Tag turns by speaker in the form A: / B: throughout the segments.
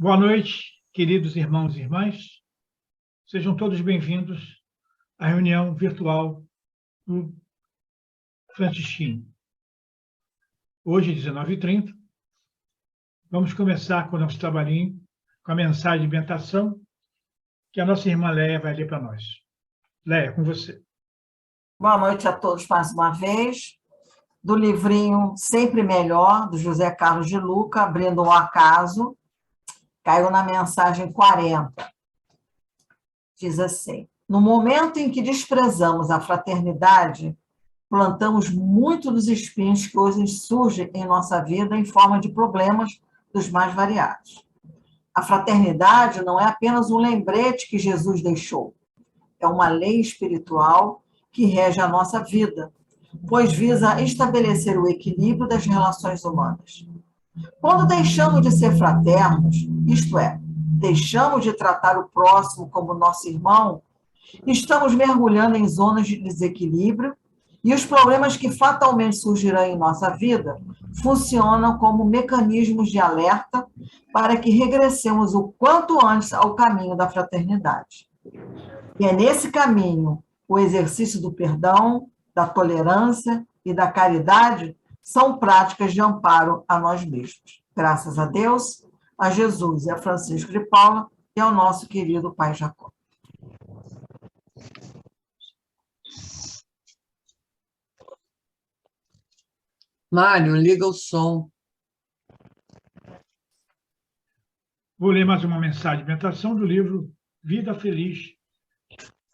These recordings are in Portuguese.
A: Boa noite, queridos irmãos e irmãs. Sejam todos bem-vindos à reunião virtual do Francisquinho. Hoje, 19h30, vamos começar com o nosso trabalhinho, com a mensagem de meditação que a nossa irmã Léia vai ler para nós. Léia, com você.
B: Boa noite a todos mais uma vez. Do livrinho Sempre Melhor, do José Carlos de Luca, Abrindo o Acaso, caiu na mensagem 40. Diz assim: no momento em que desprezamos a fraternidade, plantamos muito dos espinhos que hoje surgem em nossa vida em forma de problemas dos mais variados. A fraternidade não é apenas um lembrete que Jesus deixou, é uma lei espiritual que rege a nossa vida, pois visa estabelecer o equilíbrio das relações humanas. Quando deixamos de ser fraternos, isto é, deixamos de tratar o próximo como nosso irmão, estamos mergulhando em zonas de desequilíbrio e os problemas que fatalmente surgirão em nossa vida funcionam como mecanismos de alerta para que regressemos o quanto antes ao caminho da fraternidade. E é nesse caminho o exercício do perdão, da tolerância e da caridade são práticas de amparo a nós mesmos. Graças a Deus, a Jesus e a Francisco de Paula e ao nosso querido Pai Jacó.
C: Mário, liga o som.
A: Vou ler mais uma mensagem de meditação do livro Vida Feliz,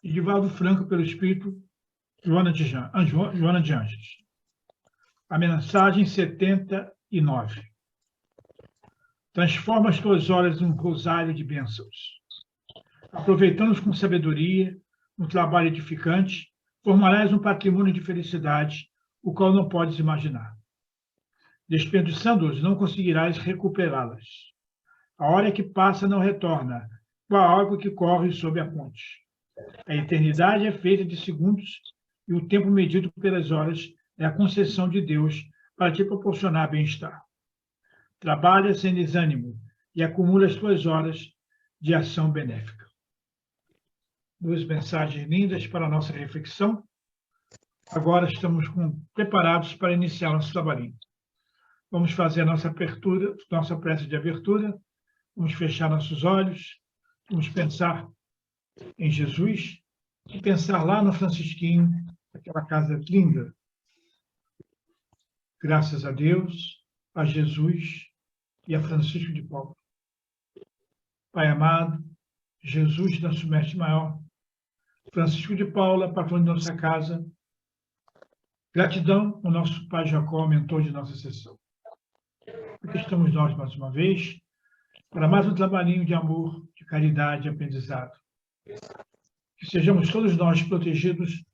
A: de Divaldo Franco, pelo Espírito Joana de Anjos. A mensagem 79. Transforma as tuas horas num rosário de bênçãos. Aproveitando-os com sabedoria, um trabalho edificante, formarás um patrimônio de felicidade, o qual não podes imaginar. Desperdiçando-os, não conseguirás recuperá-las. A hora que passa não retorna, qual a água que corre sob a ponte. A eternidade é feita de segundos e o tempo medido pelas horas é a concessão de Deus para te proporcionar bem-estar. Trabalha sem desânimo e acumula as tuas horas de ação benéfica. Duas mensagens lindas para a nossa reflexão. Agora estamos preparados para iniciar nosso trabalhinho. Vamos fazer a nossa abertura, nossa prece de abertura. Vamos fechar nossos olhos. Vamos pensar em Jesus e pensar lá no Francisquinho, aquela casa linda. Graças a Deus, a Jesus e a Francisco de Paula. Pai amado, Jesus, nosso mestre maior, Francisco de Paula, patrão de nossa casa, gratidão ao nosso Pai Jacó, mentor de nossa sessão. Aqui estamos nós mais uma vez, para mais um trabalhinho de amor, de caridade e aprendizado. Que sejamos todos nós protegidos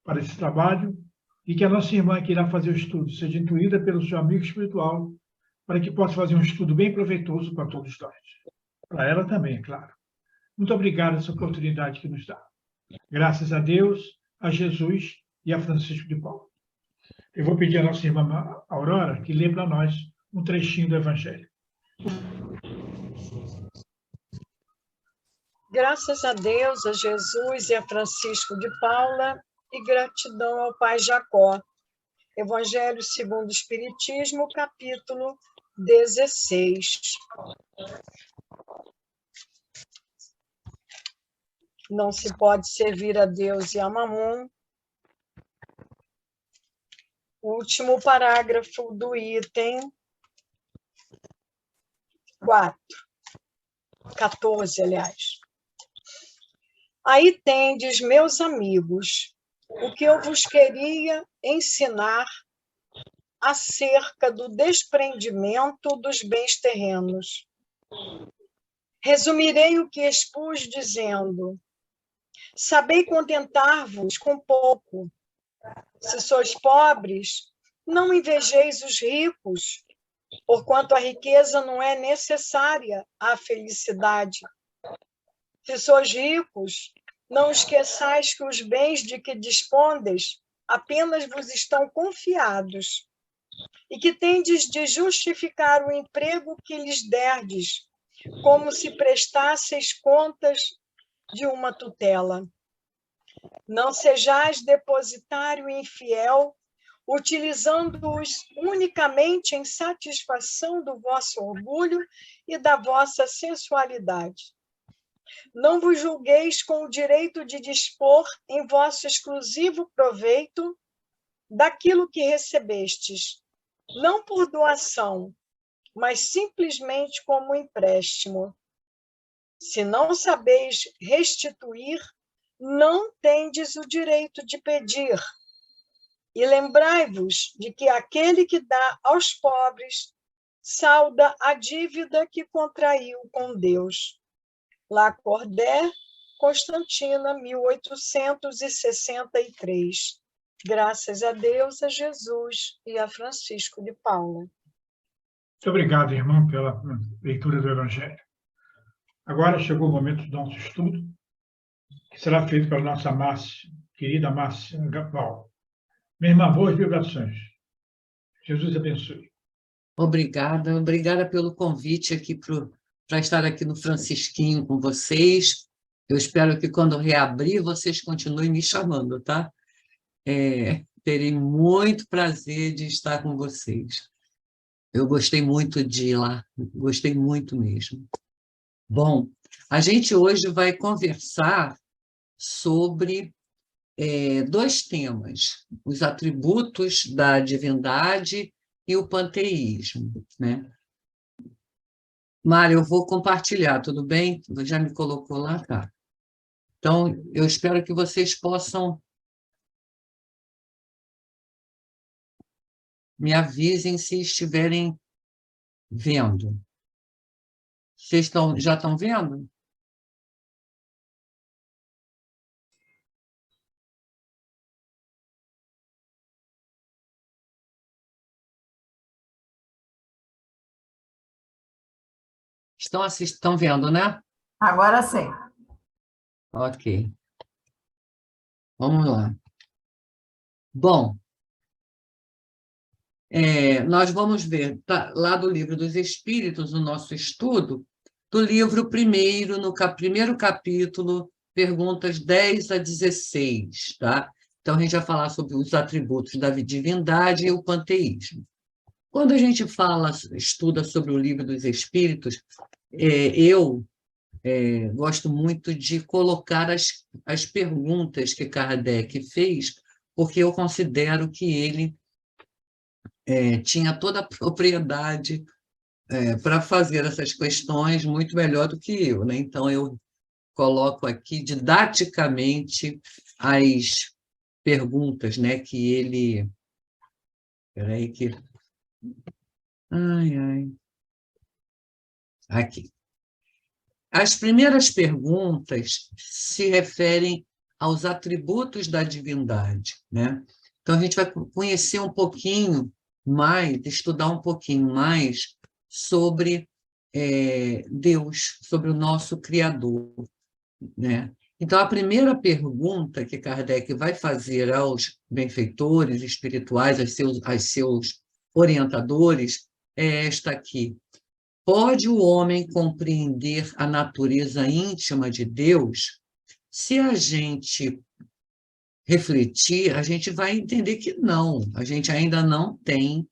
A: para esse trabalho e que a nossa irmã que irá fazer o estudo seja intuída pelo seu amigo espiritual para que possa fazer um estudo bem proveitoso para todos nós. Para ela também, é claro. Muito obrigado essa oportunidade que nos dá. Graças a Deus, a Jesus e a Francisco de Paula. Eu vou pedir à nossa irmã Aurora que lê para nós um trechinho do Evangelho.
D: Graças a Deus, a Jesus e a Francisco de Paula, e gratidão ao Pai Jacó. Evangelho segundo o Espiritismo, capítulo 16. Não se pode servir a Deus e a Mamon. Último parágrafo do item 14, aliás. Aí tendes, meus amigos, o que eu vos queria ensinar acerca do desprendimento dos bens terrenos. Resumirei o que expus dizendo: sabei contentar-vos com pouco. Se sois pobres, não invejeis os ricos, porquanto a riqueza não é necessária à felicidade. Se sois ricos, não esqueçais que os bens de que dispondes apenas vos estão confiados, e que tendes de justificar o emprego que lhes derdes, como se prestasseis contas de uma tutela. Não sejais depositário infiel, utilizando-os unicamente em satisfação do vosso orgulho e da vossa sensualidade. Não vos julgueis com o direito de dispor em vosso exclusivo proveito daquilo que recebestes, não por doação, mas simplesmente como empréstimo. Se não sabeis restituir, não tendes o direito de pedir. E lembrai-vos de que aquele que dá aos pobres salda a dívida que contraiu com Deus. Lacordaire, Constantina, 1863. Graças a Deus, a Jesus e a Francisco de Paula.
A: Muito obrigado, irmão, pela leitura do Evangelho. Agora chegou o momento do nosso estudo, que será feito pela nossa querida Márcia Paula. Minha irmã, boas vibrações. Jesus abençoe.
C: Obrigada pelo convite aqui para estar aqui no Francisquinho com vocês. Eu espero que quando reabrir, vocês continuem me chamando, tá? Terei muito prazer de estar com vocês. Eu gostei muito de ir lá, gostei muito mesmo. Bom, a gente hoje vai conversar sobre dois temas, os atributos da divindade e o panteísmo, né? Mário, eu vou compartilhar, tudo bem? Já me colocou lá, tá? Então, eu espero que vocês possam me avisem se estiverem vendo. Vocês já estão vendo? Estão vendo, né?
B: Agora sim.
C: Ok. Vamos lá. Bom, nós vamos ver lá do Livro dos Espíritos, o nosso estudo, do livro primeiro, no primeiro capítulo, perguntas 10 a 16, tá? Então, a gente vai falar sobre os atributos da divindade e o panteísmo. Quando a gente estuda sobre o Livro dos Espíritos, eu gosto muito de colocar as perguntas que Kardec fez, porque eu considero que ele tinha toda a propriedade para fazer essas questões muito melhor do que eu, né? Então, eu coloco aqui didaticamente as perguntas, né, que ele... Espera aí que... Aqui. As primeiras perguntas se referem aos atributos da divindade, né? Então, a gente vai conhecer um pouquinho mais, estudar um pouquinho mais sobre Deus, sobre o nosso Criador, né? Então, a primeira pergunta que Kardec vai fazer aos benfeitores espirituais, aos seus orientadores, é esta aqui. Pode o homem compreender a natureza íntima de Deus? Se a gente refletir, a gente vai entender que não, a gente ainda não tem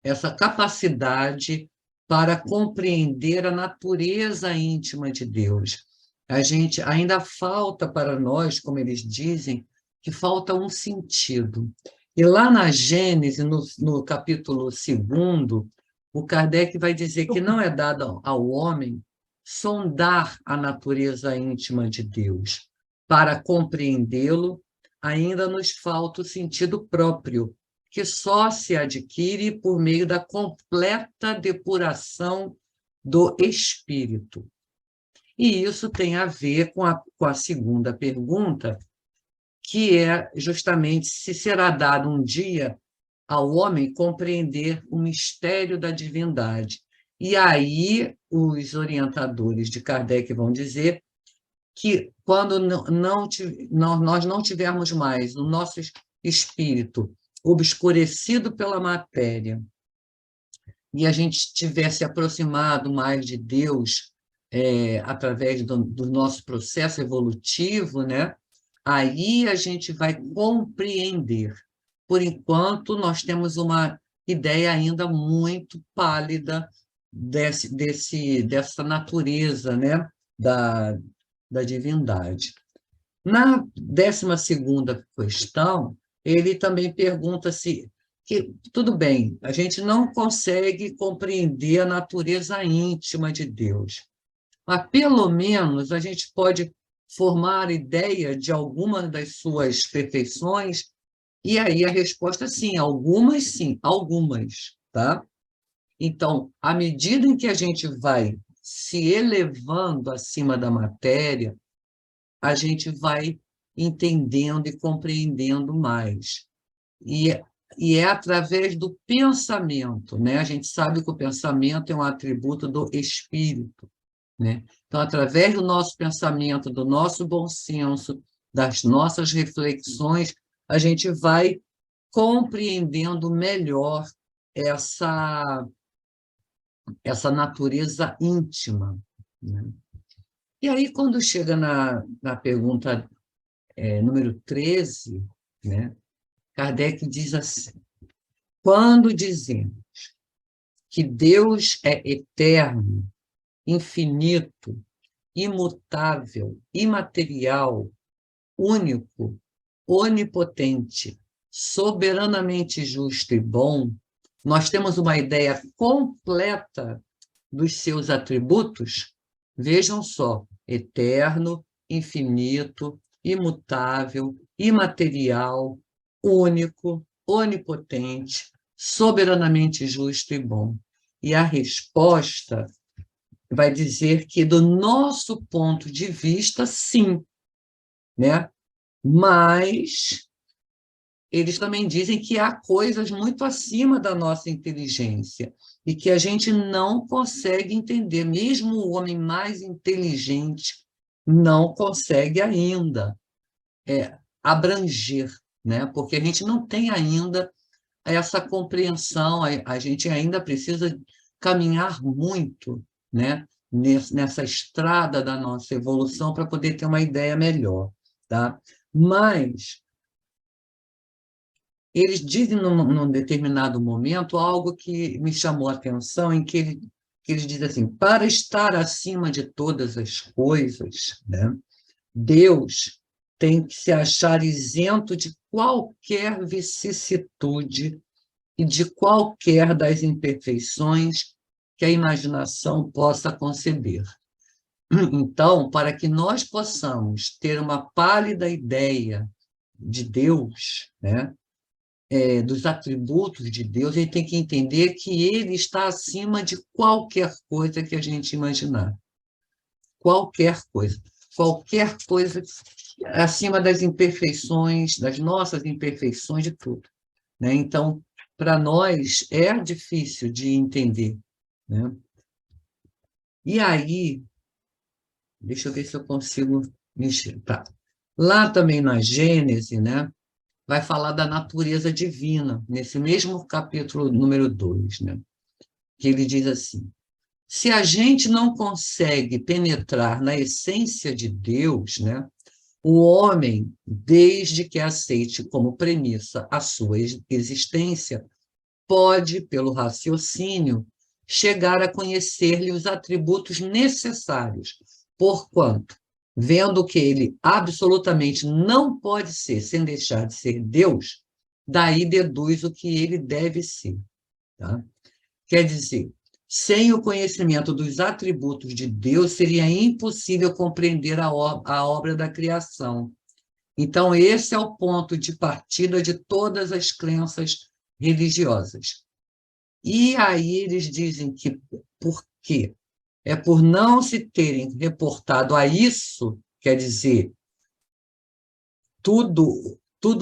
C: essa capacidade para compreender a natureza íntima de Deus. A gente ainda falta para nós, como eles dizem, que falta um sentido. E lá na Gênesis, no capítulo 2º, o Kardec vai dizer que não é dado ao homem sondar a natureza íntima de Deus. Para compreendê-lo, ainda nos falta o sentido próprio, que só se adquire por meio da completa depuração do espírito. E isso tem a ver com a segunda pergunta, que é justamente se será dado um dia ao homem compreender o mistério da divindade. E aí os orientadores de Kardec vão dizer que quando nós não tivermos mais o nosso espírito obscurecido pela matéria e a gente tiver se aproximado mais de Deus através do nosso processo evolutivo, né? Aí a gente vai compreender. Por enquanto, nós temos uma ideia ainda muito pálida dessa natureza, né? da divindade. Na 12ª questão, ele também pergunta se que, tudo bem, a gente não consegue compreender a natureza íntima de Deus, mas pelo menos a gente pode formar ideia de algumas das suas perfeições, e aí a resposta é sim, algumas, tá? Então, à medida em que a gente vai se elevando acima da matéria, a gente vai entendendo e compreendendo mais. E é através do pensamento, né? A gente sabe que o pensamento é um atributo do espírito, né? Então, através do nosso pensamento, do nosso bom senso, das nossas reflexões, a gente vai compreendendo melhor essa natureza íntima, né? E aí, quando chega na pergunta número 13, né, Kardec diz assim: quando dizemos que Deus é eterno, infinito, imutável, imaterial, único, onipotente, soberanamente justo e bom, nós temos uma ideia completa dos seus atributos. Vejam só: eterno, infinito, imutável, imaterial, único, onipotente, soberanamente justo e bom. E a resposta vai dizer que, do nosso ponto de vista, sim, né? Mas eles também dizem que há coisas muito acima da nossa inteligência e que a gente não consegue entender. Mesmo o homem mais inteligente não consegue ainda abranger, né? Porque a gente não tem ainda essa compreensão, a gente ainda precisa caminhar muito, né? Nessa estrada da nossa evolução para poder ter uma ideia melhor, tá? Mas eles dizem, num determinado momento, algo que me chamou a atenção, em que eles dizem assim: para estar acima de todas as coisas, né, Deus tem que se achar isento de qualquer vicissitude e de qualquer das imperfeições que a imaginação possa conceber. Então, para que nós possamos ter uma pálida ideia de Deus, né, dos atributos de Deus, a gente tem que entender que ele está acima de qualquer coisa que a gente imaginar. Qualquer coisa acima das imperfeições, das nossas imperfeições, de tudo, né? Então, para nós é difícil de entender, né? E aí, deixa eu ver se eu consigo mexer. Tá. Lá também na Gênese, né, vai falar da natureza divina, nesse mesmo capítulo número 2, né, que ele diz assim: se a gente não consegue penetrar na essência de Deus, né, o homem, desde que aceite como premissa a sua existência, pode, pelo raciocínio, chegar a conhecer-lhe os atributos necessários, porquanto, vendo que ele absolutamente não pode ser sem deixar de ser Deus, daí deduz o que ele deve ser. Tá? Quer dizer, sem o conhecimento dos atributos de Deus, seria impossível compreender a obra da criação. Então, esse é o ponto de partida de todas as crenças religiosas. E aí eles dizem que, por quê? É por não se terem reportado a isso, quer dizer, tudo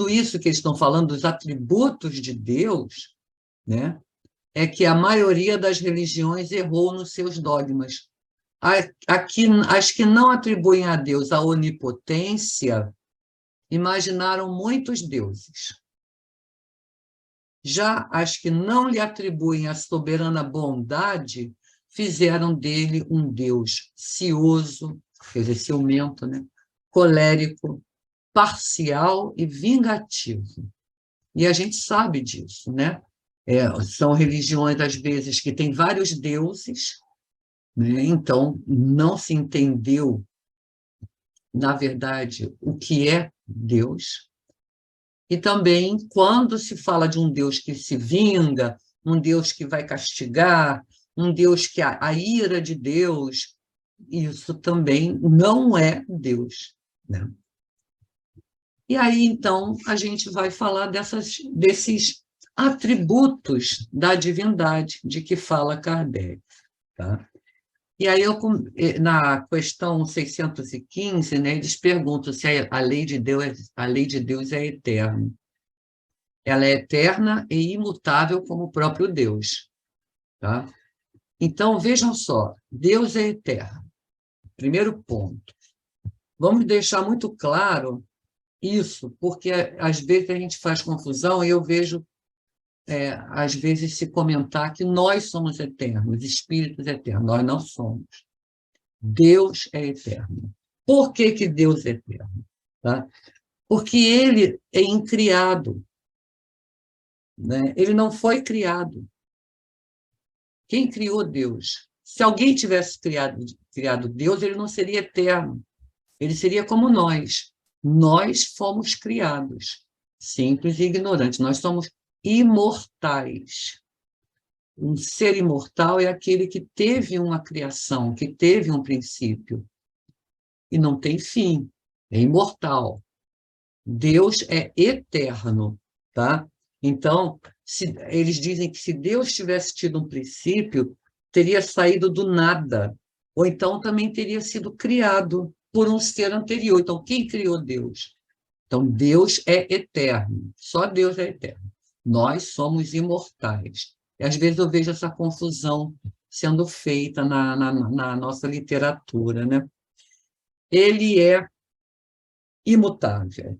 C: isso que eles estão falando dos atributos de Deus, né, é que a maioria das religiões errou nos seus dogmas. Aqui, as que não atribuem a Deus a onipotência imaginaram muitos deuses. Já as que não lhe atribuem a soberana bondade fizeram dele um Deus cioso, quer dizer, ciumento, né? Colérico, parcial e vingativo. E a gente sabe disso, né? São religiões, às vezes, que têm vários deuses, né? Então, não se entendeu, na verdade, o que é Deus. E também, quando se fala de um Deus que se vinga, um Deus que vai castigar, um Deus que a ira de Deus, isso também não é Deus, né? E aí, então, a gente vai falar desses atributos da divindade de que fala Kardec, tá? E aí, na questão 615, né, eles perguntam se a lei de Deus é eterna. Ela é eterna e imutável como o próprio Deus, tá? Então, vejam só, Deus é eterno. Primeiro ponto. Vamos deixar muito claro isso, porque às vezes a gente faz confusão e eu vejo, às vezes, se comentar que nós somos eternos, espíritos eternos. Nós não somos. Deus é eterno. Por que que Deus é eterno? Tá? Porque ele é incriado, né? Ele não foi criado. Quem criou Deus? Se alguém tivesse criado Deus, ele não seria eterno. Ele seria como nós. Nós fomos criados, simples e ignorantes. Nós somos imortais. Um ser imortal é aquele que teve uma criação, que teve um princípio e não tem fim, é imortal. Deus é eterno, tá? Então, eles dizem que se Deus tivesse tido um princípio, teria saído do nada, ou então também teria sido criado por um ser anterior. Então, quem criou Deus? Então, Deus é eterno, só Deus é eterno. Nós somos imortais. E, às vezes, eu vejo essa confusão sendo feita na nossa literatura, né? Ele é imutável.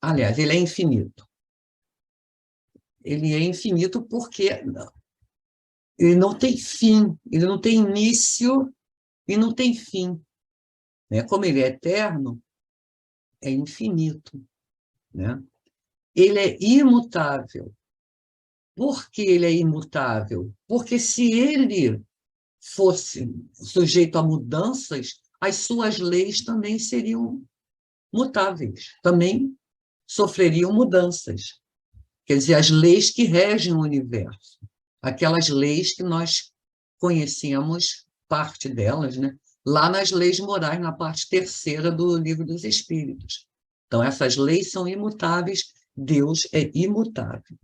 C: Aliás, ele é infinito. Ele é infinito porque ele não tem fim, ele não tem início e não tem fim, né? Como ele é eterno, é infinito, né? Ele é imutável. Por que ele é imutável? Porque se ele fosse sujeito a mudanças, as suas leis também seriam mutáveis, também sofreriam mudanças. Quer dizer, as leis que regem o universo, aquelas leis que nós conhecemos, parte delas, né? Lá nas leis morais, na parte terceira do Livro dos Espíritos. Então, essas leis são imutáveis, Deus é imutável.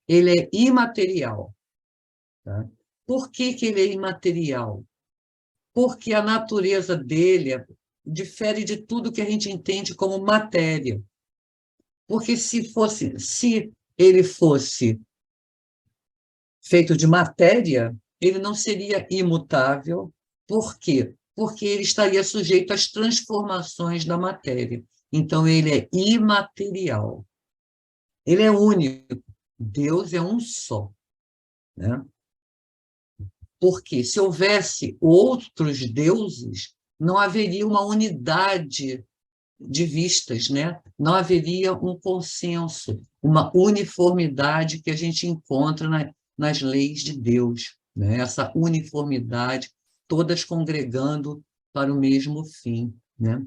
C: Ele é imaterial. Tá? Por que que ele é imaterial? Porque a natureza dele difere de tudo que a gente entende como matéria. Porque se ele fosse feito de matéria, ele não seria imutável. Por quê? Porque ele estaria sujeito às transformações da matéria. Então, ele é imaterial. Ele é único. Deus é um só, né? Porque se houvesse outros deuses, não haveria uma unidade de vistas, né? Não haveria um consenso, uma uniformidade que a gente encontra nas leis de Deus, né? Essa uniformidade, todas congregando para o mesmo fim, né?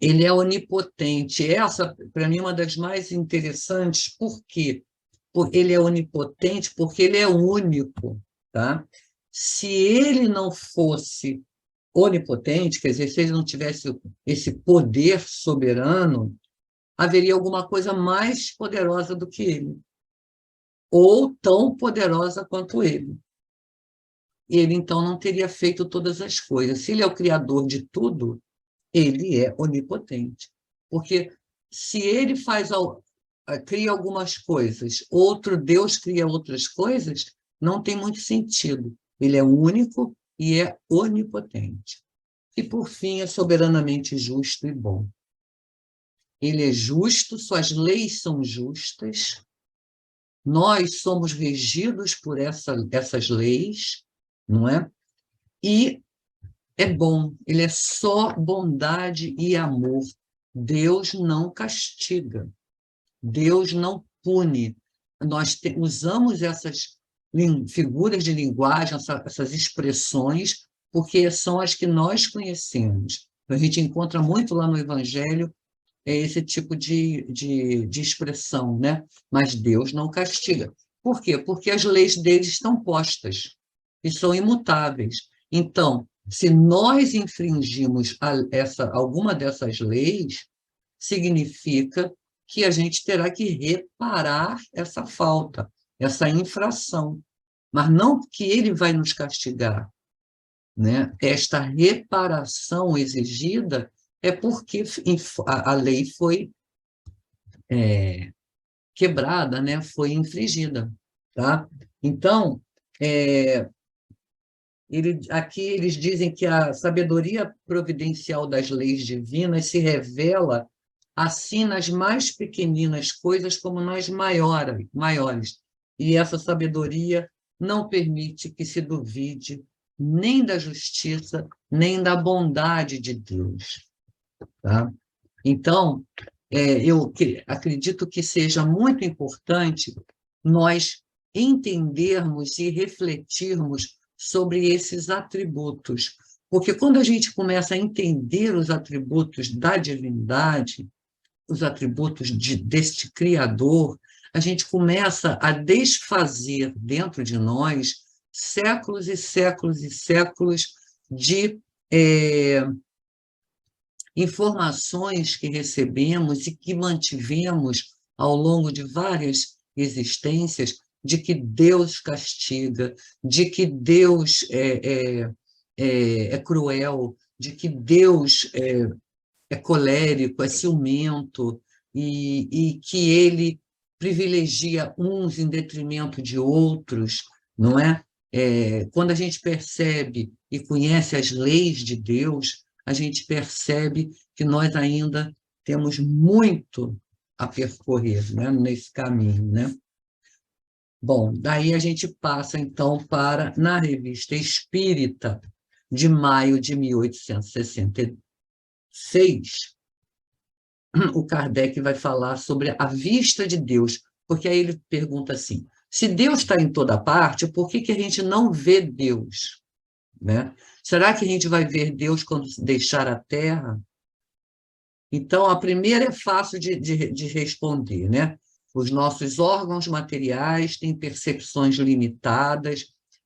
C: Ele é onipotente. Essa, para mim, é uma das mais interessantes. Por quê? Ele é onipotente porque ele é único, tá? Se ele não fosse onipotente, quer dizer, se ele não tivesse esse poder soberano, haveria alguma coisa mais poderosa do que ele, ou tão poderosa quanto ele. Ele, então, não teria feito todas as coisas. Se ele é o criador de tudo, ele é onipotente. Porque se ele cria algumas coisas, outro Deus cria outras coisas, não tem muito sentido. Ele é único e é onipotente. E, por fim, é soberanamente justo e bom. ele é justo, suas leis são justas, nós somos regidos por essas leis, não é? E é bom, ele é só bondade e amor. Deus não castiga, Deus não pune. Nós usamos essas figuras de linguagem, essas expressões, porque são as que nós conhecemos. A gente encontra muito lá no Evangelho esse tipo de expressão, né? Mas Deus não castiga. Por quê? Porque as leis dele estão postas e são imutáveis. Então, se nós infringimos alguma dessas leis, significa que a gente terá que reparar essa falta, essa infração. Mas não que ele vai nos castigar, né? Esta reparação exigida é porque a lei foi quebrada, né? Foi infringida. Tá? Então, aqui eles dizem que a sabedoria providencial das leis divinas se revela assim nas mais pequeninas coisas como nas maiores. E essa sabedoria não permite que se duvide nem da justiça, nem da bondade de Deus. Tá? Então, eu acredito que seja muito importante nós entendermos e refletirmos sobre esses atributos, porque quando a gente começa a entender os atributos da divindade, os atributos deste Criador, a gente começa a desfazer dentro de nós séculos e séculos e séculos de informações que recebemos e que mantivemos ao longo de várias existências, de que Deus castiga, de que Deus é cruel, de que Deus é colérico, é ciumento, e que ele privilegia uns em detrimento de outros, não é? Quando a gente percebe e conhece as leis de Deus, a gente percebe que nós ainda temos muito a percorrer, né, nesse caminho, né? Bom, daí a gente passa, então, na Revista Espírita, de maio de 1866, o Kardec vai falar sobre a vista de Deus, porque aí ele pergunta assim, se Deus está em toda parte, por que a gente não vê Deus? Né? Será que a gente vai ver Deus quando deixar a Terra? Então, a primeira é fácil de responder, né? Os nossos órgãos materiais têm percepções limitadas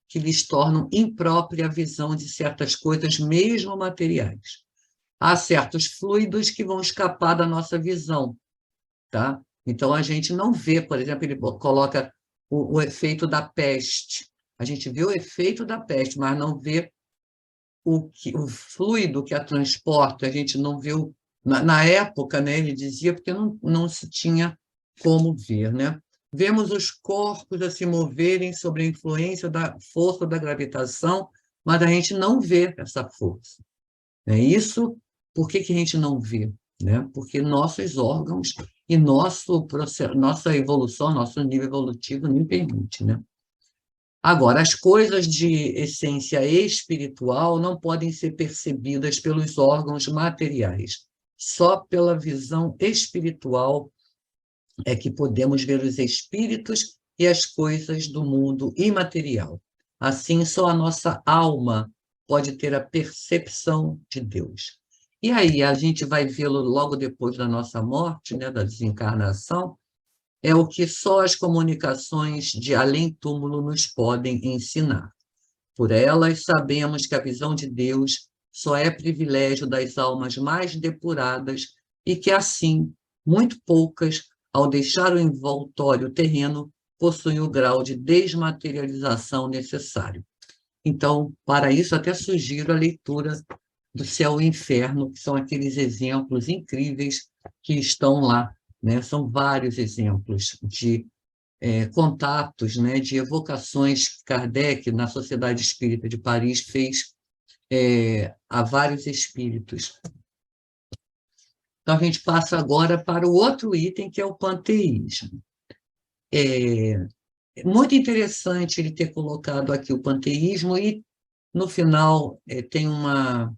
C: que lhes tornam imprópria a visão de certas coisas, mesmo materiais. Há certos fluidos que vão escapar da nossa visão, tá? Então, a gente não vê, por exemplo, ele coloca o efeito da peste. A gente vê o efeito da peste, mas não vê o fluido que a transporta, a gente não vê na época, né, ele dizia, porque não se tinha como ver, né? Vemos os corpos a se moverem sob a influência da força da gravitação, mas a gente não vê essa força. É isso, por que a gente não vê? Né? Porque nossos órgãos e nossa evolução, nosso nível evolutivo não permite, né? Agora, as coisas de essência espiritual não podem ser percebidas pelos órgãos materiais. Só pela visão espiritual é que podemos ver os espíritos e as coisas do mundo imaterial. Assim, só a nossa alma pode ter a percepção de Deus. E aí, a gente vai vê-lo logo depois da nossa morte, né, da desencarnação, é o que só as comunicações de além-túmulo nos podem ensinar. Por elas, sabemos que a visão de Deus só é privilégio das almas mais depuradas e que, assim, muito poucas, ao deixar o envoltório terreno, possuem o grau de desmaterialização necessário. Então, para isso, até sugiro a leitura do Céu e Inferno, que são aqueles exemplos incríveis que estão lá, né? São vários exemplos de contatos, né? De evocações que Kardec, na Sociedade Espírita de Paris, fez a vários espíritos. Então, a gente passa agora para o outro item, que é o panteísmo. É muito interessante ele ter colocado aqui o panteísmo, e, no final, tem uma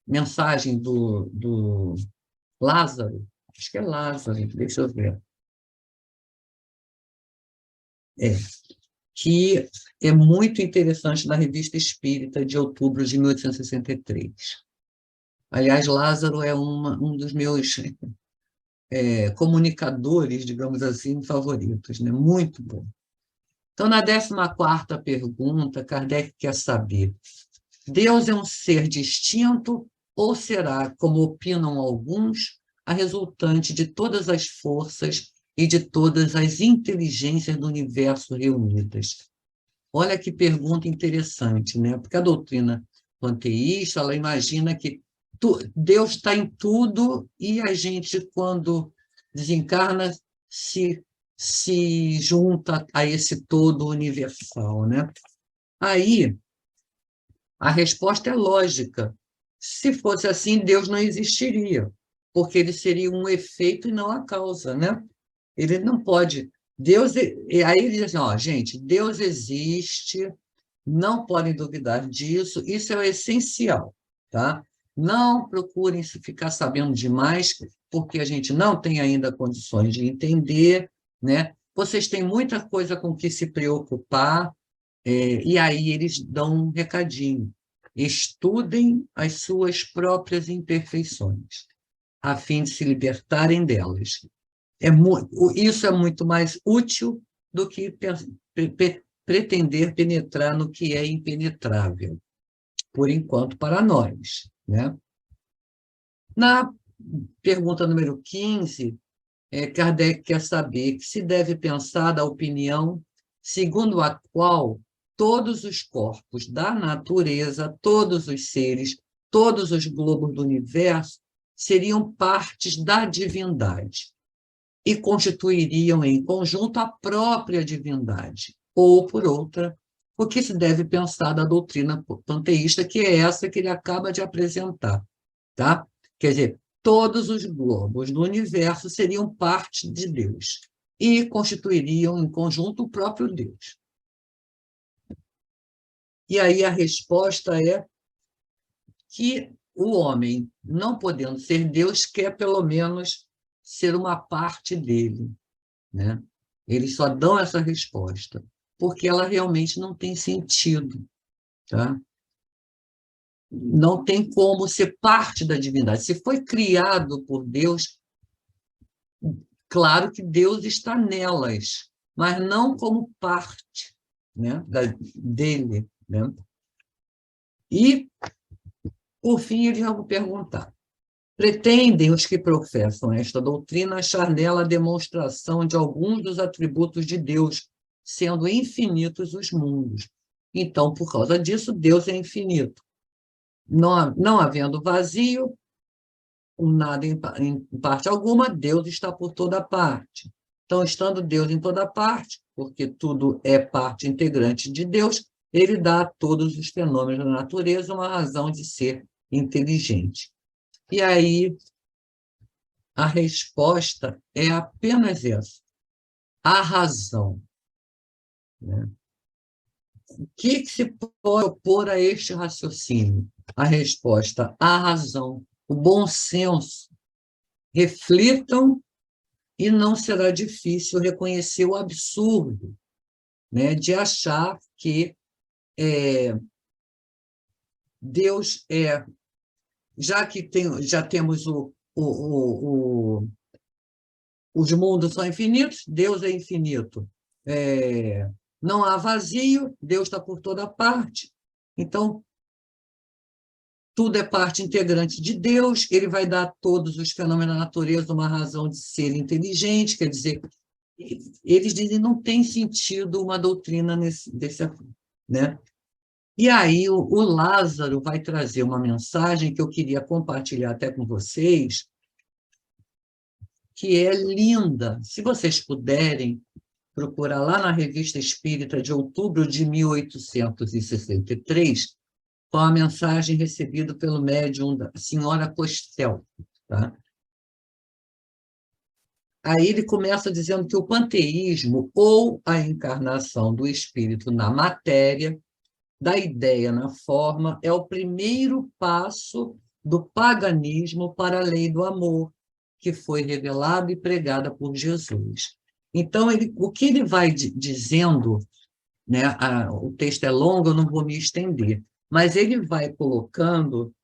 C: mensagem do Lázaro, acho que é Lázaro, deixa eu ver. Que é muito interessante, na Revista Espírita, de outubro de 1863. Aliás, Lázaro é um dos meus comunicadores, digamos assim, favoritos, né? Muito bom. Então, na 14ª pergunta, Kardec quer saber: Deus é um ser distinto ou será, como opinam alguns, a resultante de todas as forças e de todas as inteligências do universo reunidas? Olha que pergunta interessante, né? Porque a doutrina panteísta, ela imagina que Deus está em tudo e a gente, quando desencarna, se junta a esse todo universal, né? Aí, a resposta é lógica. Se fosse assim, Deus não existiria, porque ele seria um efeito e não a causa, né? Ele não pode. E aí ele diz assim, ó, gente, Deus existe, não podem duvidar disso, isso é o essencial, tá? Não procurem ficar sabendo demais, porque a gente não tem ainda condições de entender, né? Vocês têm muita coisa com que se preocupar, e aí eles dão um recadinho. Estudem as suas próprias imperfeições, a fim de se libertarem delas. Isso é muito mais útil do que pretender penetrar no que é impenetrável, por enquanto, para nós, né? Na pergunta número 15, Kardec quer saber que se deve pensar da opinião segundo a qual todos os corpos da natureza, todos os seres, todos os globos do universo seriam partes da divindade e constituiriam em conjunto a própria divindade, ou, por outra, o que se deve pensar da doutrina panteísta, que é essa que ele acaba de apresentar, tá? Quer dizer, todos os globos do universo seriam parte de Deus e constituiriam em conjunto o próprio Deus. E aí a resposta é que o homem, não podendo ser Deus, quer pelo menos ser uma parte dele, né? Eles só dão essa resposta porque ela realmente não tem sentido, tá? Não tem como ser parte da divindade. Se foi criado por Deus, claro que Deus está nelas, mas não como parte, né, dele, né? E, por fim, eles vão perguntar: pretendem os que professam esta doutrina achar nela a demonstração de alguns dos atributos de Deus, sendo infinitos os mundos. Então, por causa disso, Deus é infinito. Não havendo vazio, nada em parte alguma, Deus está por toda parte. Então, estando Deus em toda parte, porque tudo é parte integrante de Deus, ele dá a todos os fenômenos da natureza uma razão de ser inteligente. E aí, a resposta é apenas essa: a razão, né? O que se pode opor a este raciocínio? A resposta: a razão, o bom senso. Reflitam e não será difícil reconhecer o absurdo, né, de achar que Deus já que já temos os mundos são infinitos, Deus é infinito. Não há vazio, Deus está por toda parte. Então, tudo é parte integrante de Deus, ele vai dar a todos os fenômenos da natureza uma razão de ser inteligente, quer dizer, eles dizem que não tem sentido uma doutrina desse assunto, né? E aí o Lázaro vai trazer uma mensagem que eu queria compartilhar até com vocês, que é linda. Se vocês puderem procurar lá na Revista Espírita de outubro de 1863, com a mensagem recebida pelo médium da senhora Postel. Tá? Aí ele começa dizendo que o panteísmo, ou a encarnação do espírito na matéria, da ideia na forma, é o primeiro passo do paganismo para a lei do amor, que foi revelada e pregada por Jesus. Então, o que ele vai dizendo, né, o texto é longo, eu não vou me estender, mas ele vai colocando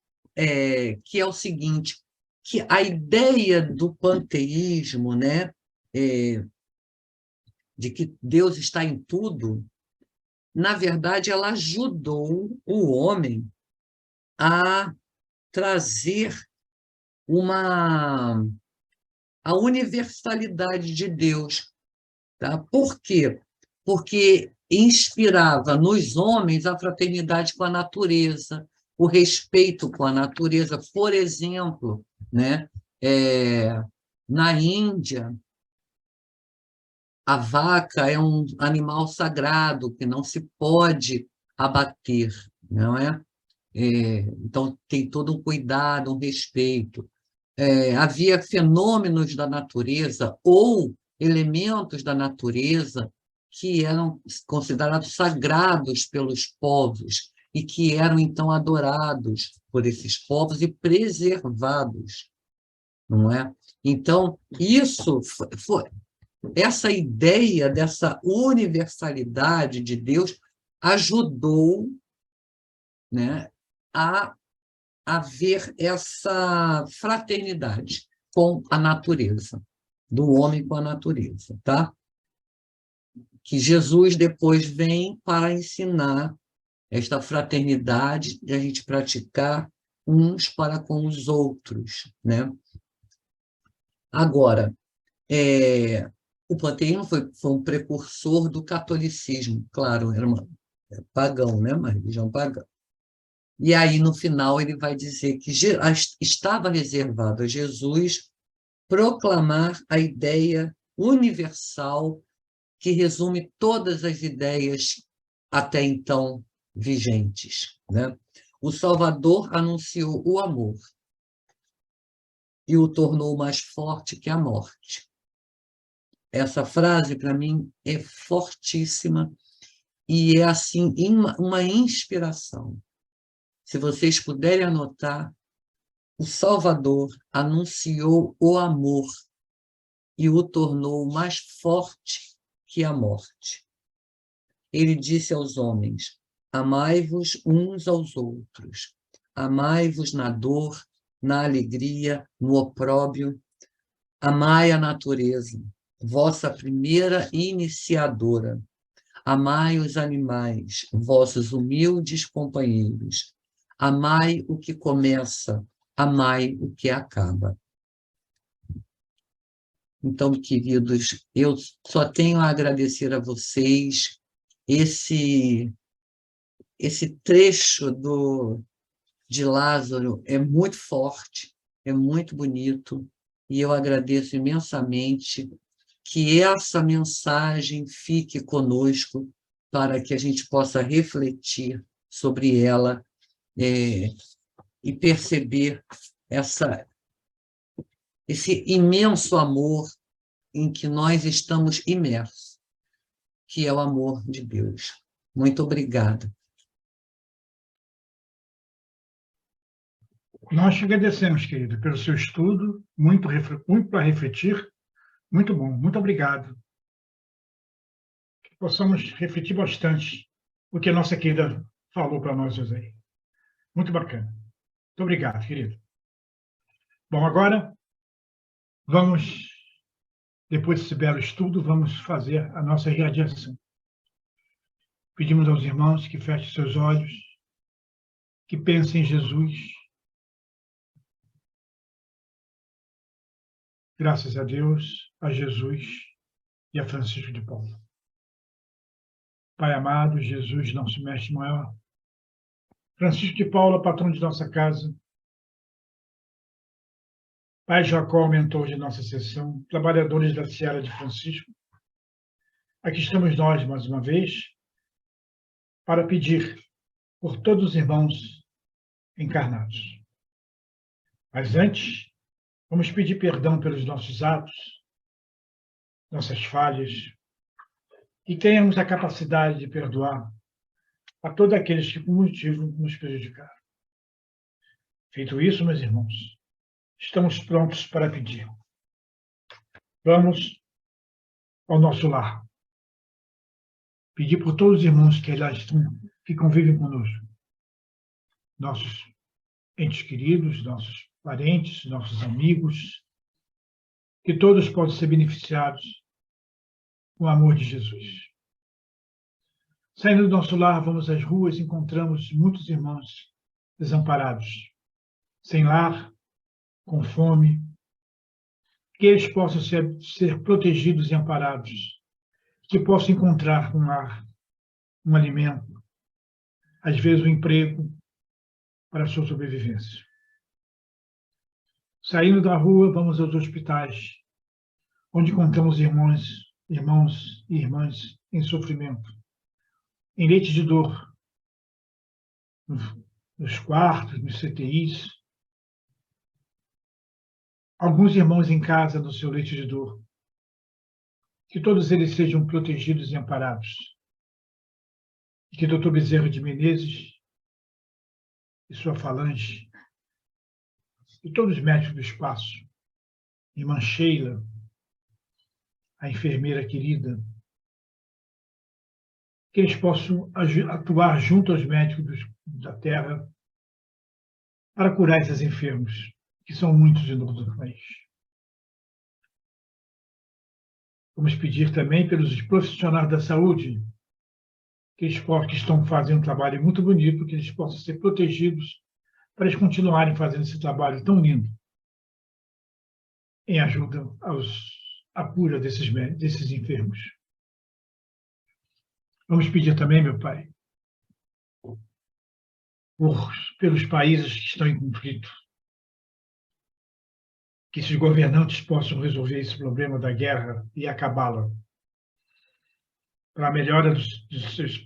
C: que é o seguinte, que a ideia do panteísmo, né, de que Deus está em tudo, na verdade, ela ajudou o homem a trazer a universalidade de Deus. Tá? Por quê? Porque inspirava nos homens a fraternidade com a natureza, o respeito com a natureza. Por exemplo, né, na Índia, a vaca é um animal sagrado que não se pode abater, não é? Então, tem todo um cuidado, um respeito. Havia fenômenos da natureza ou elementos da natureza que eram considerados sagrados pelos povos e que eram, então, adorados por esses povos e preservados, não é? Então, isso foi essa ideia dessa universalidade de Deus ajudou, né, a haver essa fraternidade com a natureza, do homem com a natureza, tá? Que Jesus depois vem para ensinar esta fraternidade de a gente praticar uns para com os outros, né? Agora, o panteísmo foi um precursor do catolicismo, claro, era pagão, né? Uma religião pagã. E aí, no final, ele vai dizer que estava reservado a Jesus proclamar a ideia universal que resume todas as ideias até então vigentes, né? O Salvador anunciou o amor e o tornou mais forte que a morte. Essa frase, para mim, é fortíssima e é, assim, uma inspiração. Se vocês puderem anotar, o Salvador anunciou o amor e o tornou mais forte que a morte. Ele disse aos homens: amai-vos uns aos outros, amai-vos na dor, na alegria, no opróbrio, amai a natureza, vossa primeira iniciadora, amai os animais, vossos humildes companheiros, amai o que começa, amai o que acaba. Então, queridos, eu só tenho a agradecer a vocês esse trecho de Lázaro é muito forte, é muito bonito, e eu agradeço imensamente que essa mensagem fique conosco para que a gente possa refletir sobre ela e perceber esse imenso amor em que nós estamos imersos, que é o amor de Deus. Muito obrigada.
A: Nós te agradecemos, querida, pelo seu estudo, muito para refletir, muito bom, muito obrigado. Que possamos refletir bastante o que a nossa querida falou para nós hoje aí. Muito bacana. Muito obrigado, querido. Bom, agora vamos, depois desse belo estudo, vamos fazer a nossa irradiação. Pedimos aos irmãos que fechem seus olhos, que pensem em Jesus. Graças a Deus, a Jesus e a Francisco de Paula. Pai amado, Jesus, nosso mestre maior, Francisco de Paula, patrão de nossa casa, Pai Jacó, mentor de nossa sessão, trabalhadores da Seara de Francisco, aqui estamos nós, mais uma vez, para pedir por todos os irmãos encarnados. Mas antes, vamos pedir perdão pelos nossos atos, nossas falhas, e tenhamos a capacidade de perdoar a todos aqueles que, por motivo, nos prejudicaram. Feito isso, meus irmãos, estamos prontos para pedir. Vamos ao nosso lar. Pedir por todos os irmãos que lá estão, que convivem conosco. Nossos entes queridos, nossos parentes, nossos amigos, que todos possam ser beneficiados com o amor de Jesus. Saindo do nosso lar, vamos às ruas e encontramos muitos irmãos desamparados, sem lar, com fome, que eles possam ser protegidos e amparados, que possam encontrar um lar, um alimento, às vezes um emprego para a sua sobrevivência. Saindo da rua, vamos aos hospitais, onde encontramos irmãos e irmãs em sofrimento, em leite de dor, nos quartos, nos CTIs, alguns irmãos em casa no seu leite de dor. Que todos eles sejam protegidos e amparados. E que Dr. Bezerra de Menezes e sua falange, e todos os médicos do espaço, irmã Sheila, a enfermeira querida, que eles possam atuar junto aos médicos da Terra para curar esses enfermos, que são muitos em todo o país. Vamos pedir também pelos profissionais da saúde, que estão fazendo um trabalho muito bonito, que eles possam ser protegidos para eles continuarem fazendo esse trabalho tão lindo em ajuda à cura desses enfermos. Vamos pedir também, meu Pai, pelos países que estão em conflito, que esses governantes possam resolver esse problema da guerra e acabá-la, para a melhora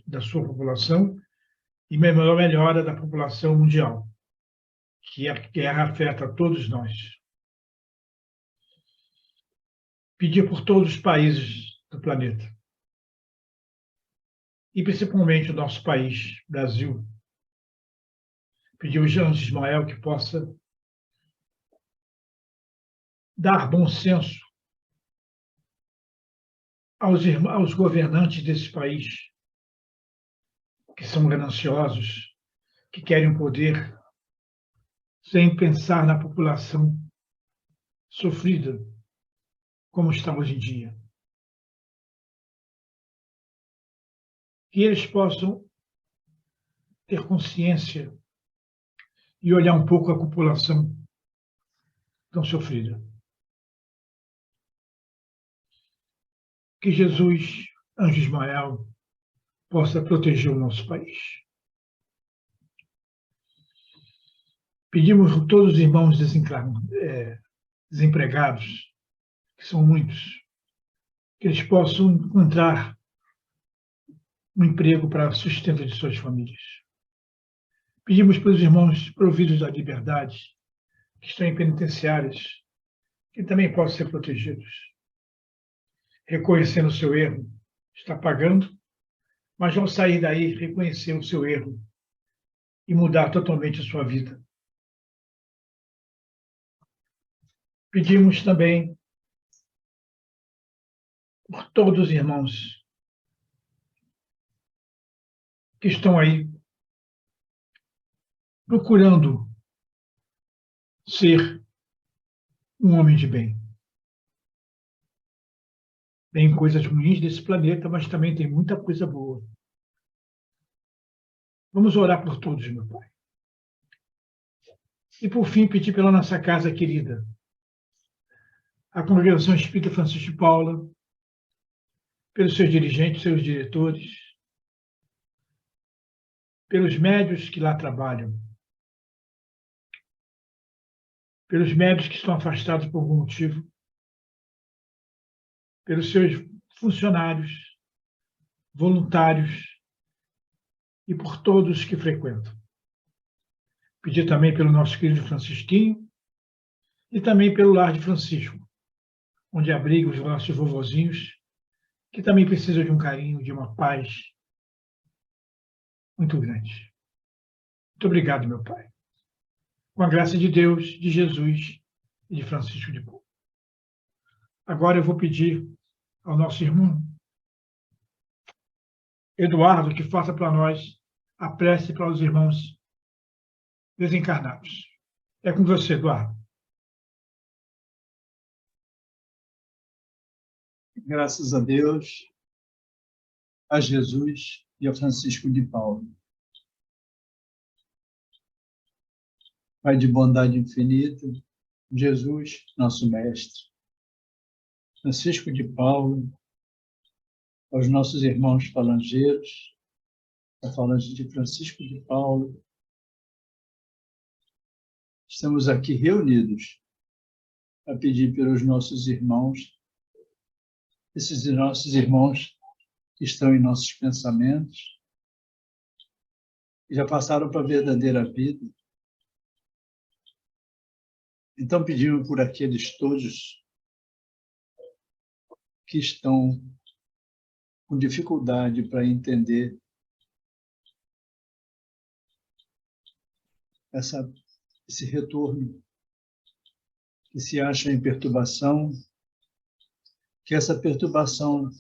A: da sua população e melhora da população mundial, que a guerra afeta a todos nós. Pedir por todos os países do planeta, e principalmente o nosso país, Brasil. Pedir ao Anjo Ismael que possa dar bom senso aos governantes desse país, que são gananciosos, que querem o poder sem pensar na população sofrida, como está hoje em dia. Que eles possam ter consciência e olhar um pouco a população tão sofrida. Que Jesus, Anjo Ismael, possa proteger o nosso país. Pedimos a todos os irmãos desempregados, que são muitos, que eles possam encontrar um emprego para o sustento de suas famílias. Pedimos para os irmãos providos da liberdade, que estão em penitenciárias, que também possam ser protegidos. Reconhecendo o seu erro, está pagando, mas ao sair daí, reconhecer o seu erro e mudar totalmente a sua vida. Pedimos também por todos os irmãos que estão aí procurando ser um homem de bem. Tem coisas ruins desse planeta, mas também tem muita coisa boa. Vamos orar por todos, meu Pai. E, por fim, pedir pela nossa casa querida, a Congregação Espírita Francisco de Paula, pelos seus dirigentes, seus diretores, pelos médios que lá trabalham, pelos médios que estão afastados por algum motivo, pelos seus funcionários, voluntários e por todos que frequentam. Pedir também pelo nosso querido Francisquinho e também pelo Lar de Francisco, onde abriga os nossos vovozinhos, que também precisam de um carinho, de uma paz muito grande. Muito obrigado, meu Pai. Com a graça de Deus, de Jesus e de Francisco de Paulo. Agora eu vou pedir ao nosso irmão Eduardo que faça para nós a prece para os irmãos desencarnados. É com você, Eduardo.
E: Graças a Deus, a Jesus e a Francisco de Paulo. Pai de bondade infinita, Jesus, nosso Mestre, Francisco de Paulo, aos nossos irmãos falangeiros, a falange de Francisco de Paulo, estamos aqui reunidos a pedir pelos nossos irmãos, esses nossos irmãos que estão em nossos pensamentos, que já passaram para a verdadeira vida. Então pedimos por aqueles todos que estão com dificuldade para entender esse retorno, que se acham em perturbação, que essa perturbação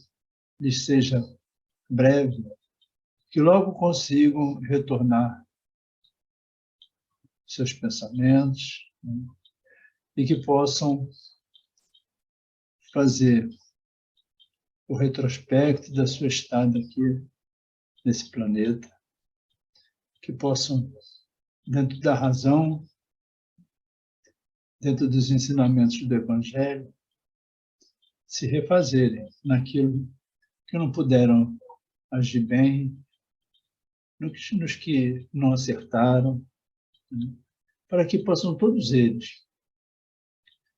E: lhes seja breve, que logo consigam retornar seus pensamentos, né? E que possam fazer o retrospecto da sua estada aqui nesse planeta, que possam, dentro da razão, dentro dos ensinamentos do Evangelho, se refazerem naquilo que não puderam agir bem, nos que não acertaram, né? Para que possam todos eles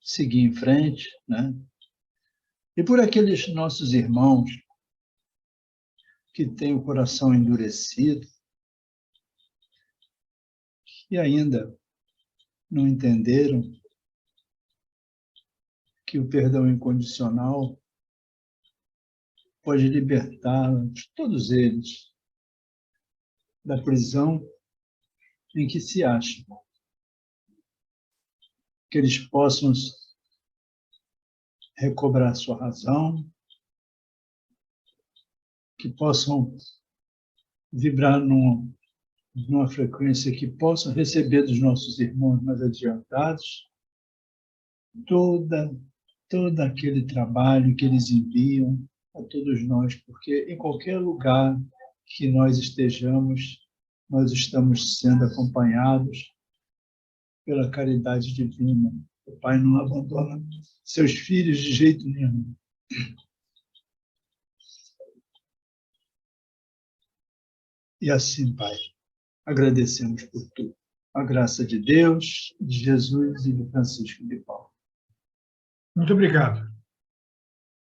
E: seguir em frente, né? E por aqueles nossos irmãos que têm o coração endurecido e ainda não entenderam que o perdão incondicional pode libertá-los, todos eles, da prisão em que se acham. Que eles possam recobrar sua razão, que possam vibrar numa frequência que possam receber dos nossos irmãos mais adiantados todo aquele trabalho que eles enviam a todos nós, porque em qualquer lugar que nós estejamos, nós estamos sendo acompanhados pela caridade divina. O Pai não abandona seus filhos de jeito nenhum. E assim, Pai, agradecemos por tudo. A graça de Deus, de Jesus e de Francisco de Paulo.
A: Muito obrigado.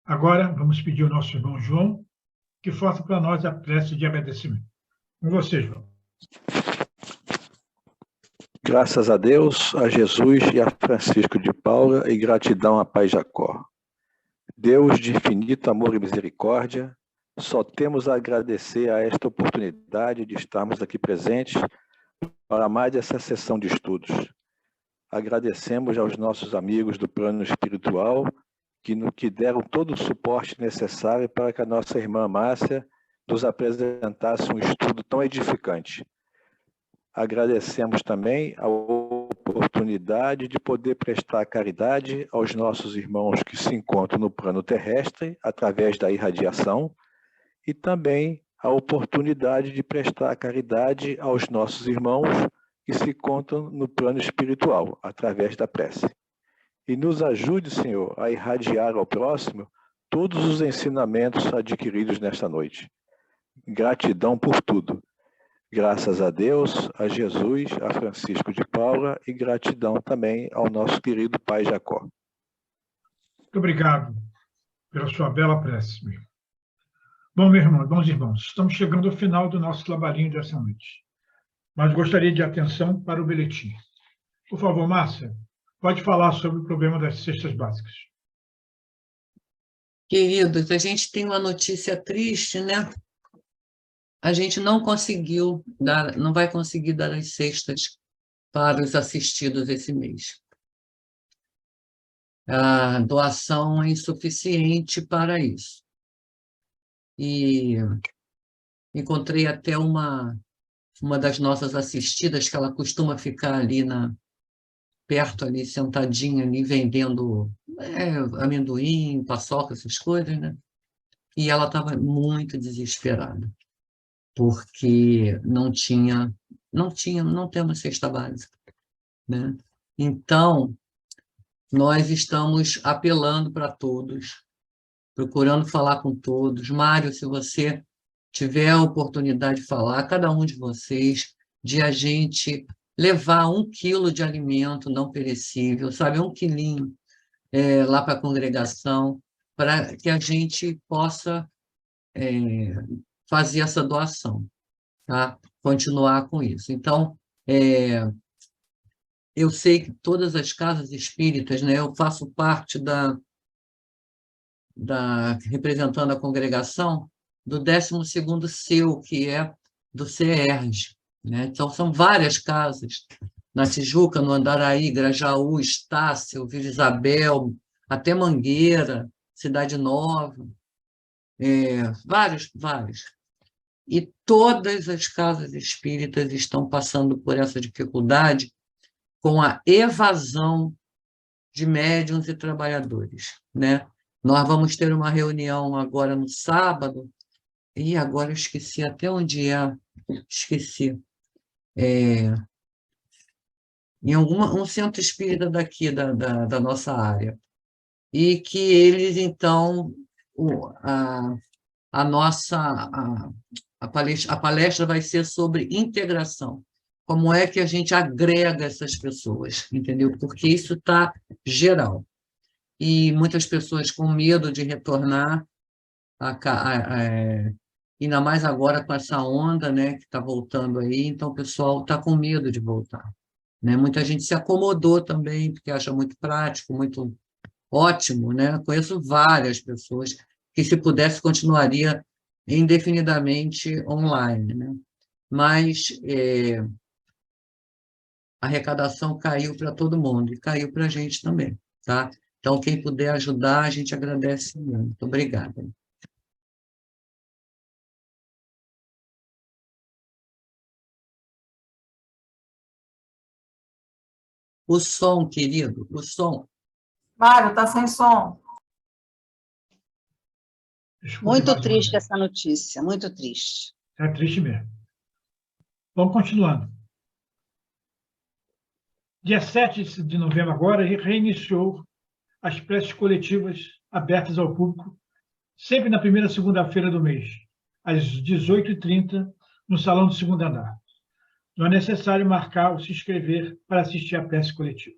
A: Agora, vamos pedir ao nosso irmão João que faça para nós a prece de agradecimento. Com você, João.
F: Graças a Deus, a Jesus e a Francisco de Paula, e gratidão a Pai Jacó. Deus de infinito amor e misericórdia, só temos a agradecer a esta oportunidade de estarmos aqui presentes para mais essa sessão de estudos. Agradecemos aos nossos amigos do plano espiritual que deram todo o suporte necessário para que a nossa irmã Márcia nos apresentasse um estudo tão edificante. Agradecemos também a oportunidade de poder prestar caridade aos nossos irmãos que se encontram no plano terrestre, através da irradiação, e também a oportunidade de prestar caridade aos nossos irmãos que se encontram no plano espiritual, através da prece. E nos ajude, Senhor, a irradiar ao próximo todos os ensinamentos adquiridos nesta noite. Gratidão por tudo. Graças a Deus, a Jesus, a Francisco de Paula, e gratidão também ao nosso querido Pai Jacó.
A: Muito obrigado pela sua bela prece, meu. Bom, meu irmão, bons irmãos, estamos chegando ao final do nosso trabalhinho dessa noite. Mas gostaria de atenção para o boletim. Por favor, Márcia, pode falar sobre o problema das cestas básicas.
C: Queridos, a gente tem uma notícia triste, né? A gente não conseguiu dar, não vai conseguir dar as cestas para os assistidos esse mês. A doação é insuficiente para isso. E encontrei até uma das nossas assistidas, que ela costuma ficar ali perto, ali, sentadinha, ali, vendendo amendoim, paçoca, essas coisas, né? E ela estava muito desesperada, porque não temos cesta básica, né? Então, nós estamos apelando para todos, procurando falar com todos. Mário, se você tiver a oportunidade de falar, cada um de vocês, de a gente levar 1 quilo de alimento não perecível, sabe, 1 quilinho lá para a congregação, para que a gente possa fazer essa doação, tá? Continuar com isso. Então, eu sei que todas as casas espíritas, né, eu faço parte representando a congregação, do 12º CEU, que é do CERJ, né? Então, são várias casas, na Tijuca, no Andaraí, Grajaú, Estácio, Vila Isabel, até Mangueira, Cidade Nova, vários. E todas as casas espíritas estão passando por essa dificuldade com a evasão de médiuns e trabalhadores, né? Nós vamos ter uma reunião agora no sábado, e agora eu esqueci até onde esqueci. Em um centro espírita daqui, da nossa área. E que eles, então, a palestra vai ser sobre integração. Como é que a gente agrega essas pessoas, entendeu? Porque isso está geral. E muitas pessoas com medo de retornar, ainda mais agora com essa onda, né, que está voltando aí, então o pessoal está com medo de voltar, né? Muita gente se acomodou também, porque acha muito prático, muito ótimo, né? Conheço várias pessoas que, se pudesse, continuaria indefinidamente online, né? Mas a arrecadação caiu para todo mundo, e caiu para a gente também, tá? Então, quem puder ajudar, a gente agradece muito. Obrigada. O som, querido, o som.
B: Mário, está sem som.
A: Desculpe,
G: Muito triste essa notícia, muito triste.
A: É triste mesmo. Vamos continuando. Dia 7 de novembro agora, reiniciou as preces coletivas abertas ao público, sempre na primeira segunda-feira do mês, às 18h30, no salão do segundo andar. Não é necessário marcar ou se inscrever para assistir à prece coletiva.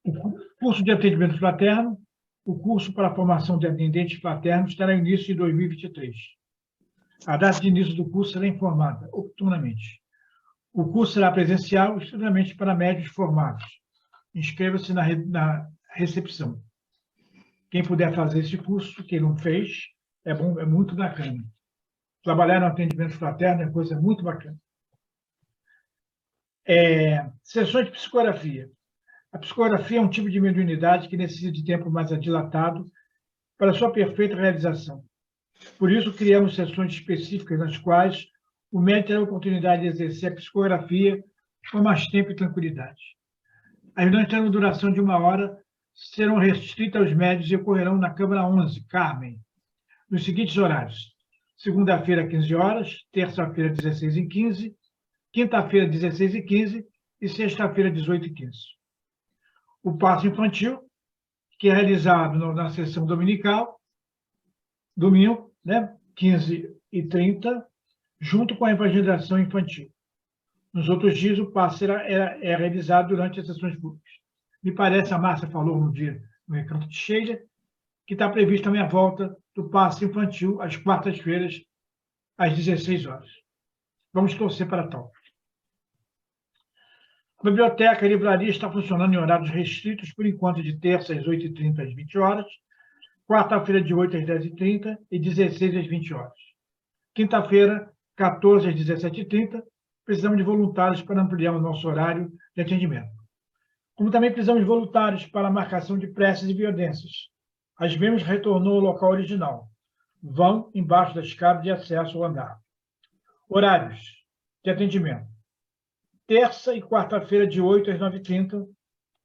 A: O curso de atendimento fraterno, o curso para a formação de atendentes fraternos, terá início em 2023. A data de início do curso será informada oportunamente. O curso será presencial exclusivamente para médios formados. Inscreva-se na recepção. Quem puder fazer esse curso, quem não fez, é bom, é muito bacana. Trabalhar no atendimento fraterno é coisa muito bacana. Sessões de psicografia. A psicografia é um tipo de mediunidade que necessita de tempo mais dilatado para sua perfeita realização. Por isso, criamos sessões específicas nas quais o médium terá a oportunidade de exercer a psicografia com mais tempo e tranquilidade. As reuniões terão duração de 1 hora, serão restritas aos médios e ocorrerão na Câmara 11, Carmen, nos seguintes horários: segunda-feira, 15 horas, terça-feira, 16h15, quinta-feira, 16h15 e sexta-feira, 18h15. O passo infantil, que é realizado na sessão dominical, domingo, né, 15h30, junto com a evangelização infantil. Nos outros dias, o passo é realizado durante as sessões públicas. Me parece, a Márcia falou no dia, no Recanto de Sheila, que está prevista a minha volta do passe infantil às quartas-feiras, às 16 horas. Vamos torcer para tal. A biblioteca e a livraria está funcionando em horários restritos, por enquanto, de terça às 8h30 às 20 horas, quarta-feira de 8 às 10h30 e 16 às 20 horas. Quinta-feira, 14 às 17h30, precisamos de voluntários para ampliar o nosso horário de atendimento. Como também precisamos de voluntários para a marcação de preces e violências. As mesmas retornou ao local original. Vão embaixo da escada de acesso ao andar. Horários de atendimento. Terça e quarta-feira, de 8 às 9h30.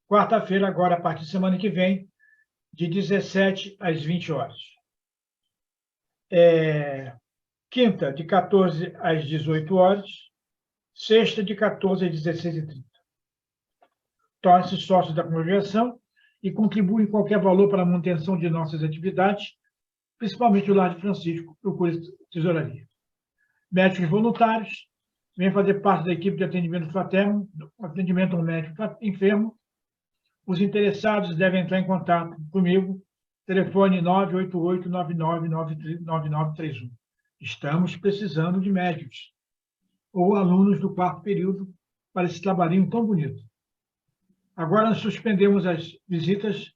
A: Quarta-feira, agora, a partir da semana que vem, de 17 às 20 horas. Quinta, de 14 às 18 horas. Sexta, de 14 às 16h30. Torne-se sócio da congregação e contribui em qualquer valor para a manutenção de nossas atividades, principalmente o Lar de Francisco, procure tesouraria. Médicos voluntários, venham fazer parte da equipe de atendimento fraterno, atendimento ao médico enfermo. Os interessados devem entrar em contato comigo, telefone 988-999931. Estamos precisando de médicos ou alunos do 4º período para esse trabalhinho tão bonito. Agora nós suspendemos as visitas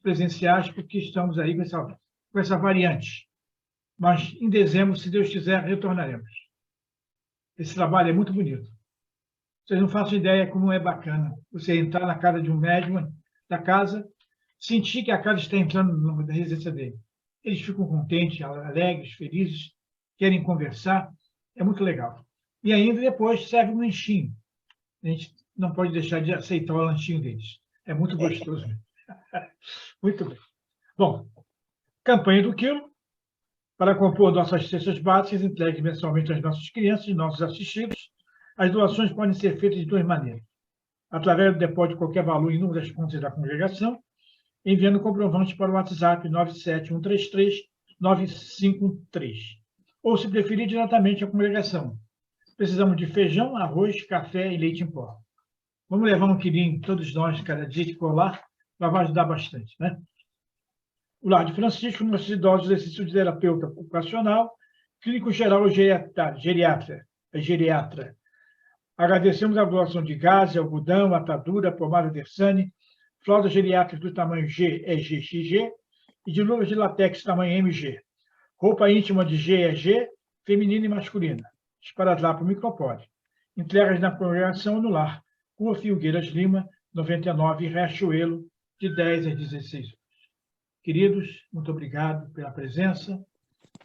A: presenciais porque estamos aí com essa variante. Mas em dezembro, se Deus quiser, retornaremos. Esse trabalho é muito bonito. Vocês não fazem ideia como é bacana você entrar na casa de um médium da casa, sentir que a casa está entrando na residência dele. Eles ficam contentes, alegres, felizes, querem conversar. É muito legal. E ainda depois serve um lanchinho. A gente não pode deixar de aceitar o lanchinho deles. É muito gostoso. Muito bem. Bom, campanha do quilo. Para compor nossas cestas básicas entregues mensalmente às nossas crianças e nossos assistidos, as doações podem ser feitas de 2 maneiras. Através do depósito de qualquer valor em número das contas da congregação, enviando comprovante para o WhatsApp 97133-9513. Ou, se preferir, diretamente à congregação. Precisamos de feijão, arroz, café e leite em pó. Vamos levar um quilinho, todos nós, cada dia que for lá, vai ajudar bastante, né? O Lar de Francisco, nossos idosos, exercício de terapeuta ocupacional, clínico geral geriatra. Agradecemos a doação de gás, algodão, atadura, pomada Dersane, fraldas geriátricas do tamanho G, EG, XG, e de luvas de látex tamanho MG. Roupa íntima de G, EG, feminina e masculina. Esparadrapo micropode. Entregas na congregação no lar. Rua Filgueiras Lima, 99, Riachuelo, de 10 às 16 horas. Queridos, muito obrigado pela presença.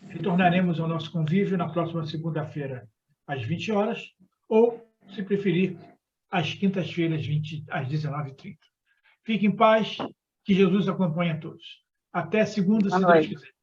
A: Retornaremos ao nosso convívio na próxima segunda-feira, às 20 horas, ou, se preferir, às quintas-feiras, às 19h30. Fiquem em paz, que Jesus acompanhe a todos. Até segunda, se Deus quiser.